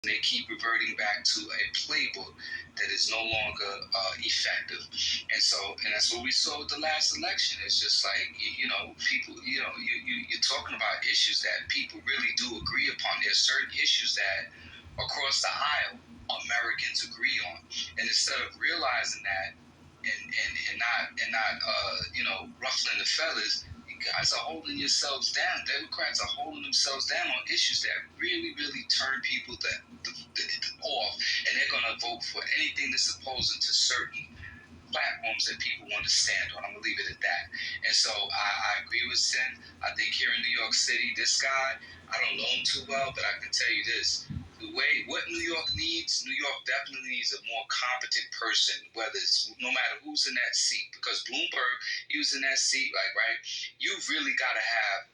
They keep reverting back to a playbook that is no longer effective, and that's what we saw with the last election. It's just like people, you're talking about issues that people really do agree upon. There's certain issues that across the aisle Americans agree on, and instead of realizing that and not ruffling the feathers. You guys are holding yourselves down. Democrats are holding themselves down on issues that really, really turn people off, and they're going to vote for anything that's opposing to certain platforms that people want to stand on. I'm going to leave it at that. And so I agree with Sin. I think here in New York City, this guy, I don't know him too well, but I can tell you this. What New York needs, New York definitely needs a more competent person, no matter who's in that seat. Because Bloomberg, he was in that seat, right? You've really got to have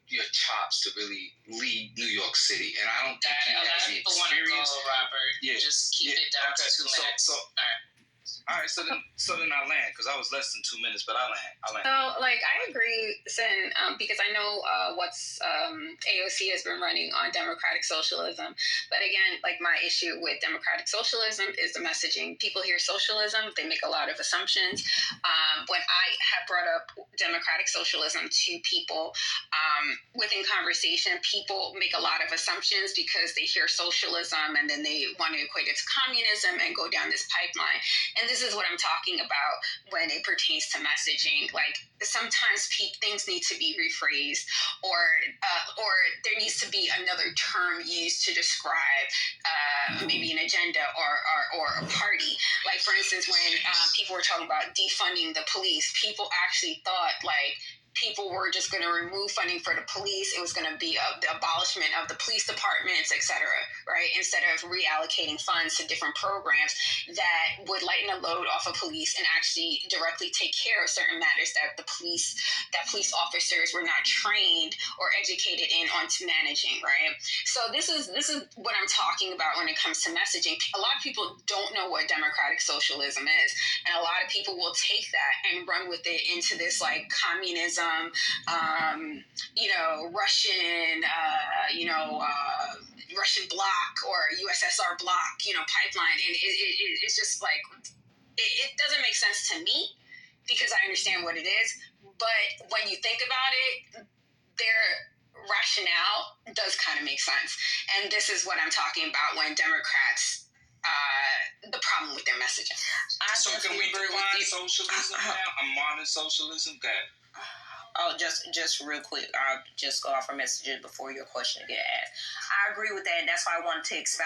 your chops to really lead New York City. And I don't think he has the experience. A lot of people want to go, Robert. Yeah. Just keep it down to 2 minutes. All right, so then I land, because I was less than 2 minutes, but I land. So, I agree, Sin, because I know what's AOC has been running on democratic socialism. But again, my issue with democratic socialism is the messaging. People hear socialism, they make a lot of assumptions. When I have brought up democratic socialism to people within conversation, people make a lot of assumptions because they hear socialism and then they want to equate it to communism and go down this pipeline. And this is what I'm talking about when it pertains to messaging. Sometimes things need to be rephrased, or there needs to be another term used to describe maybe an agenda or a party. For instance, when people were talking about defunding the police, people actually thought people were just going to remove funding for the police. It was going to be the abolishment of the police departments, et cetera, right? Instead of reallocating funds to different programs that would lighten the load off of police and actually directly take care of certain matters that police officers were not trained or educated onto managing, right? So this is what I'm talking about when it comes to messaging. A lot of people don't know what democratic socialism is, and a lot of people will take that and run with it into this communism, Russian bloc or USSR bloc, pipeline. And it's just it doesn't make sense to me because I understand what it is. But when you think about it, their rationale does kind of make sense. And this is what I'm talking about when Democrats, the problem with their messaging. So can we define socialism now? A modern socialism? Go ahead. Oh, just real quick. I'll just go off our messages before your question get asked. I agree with that, and that's why I wanted to expound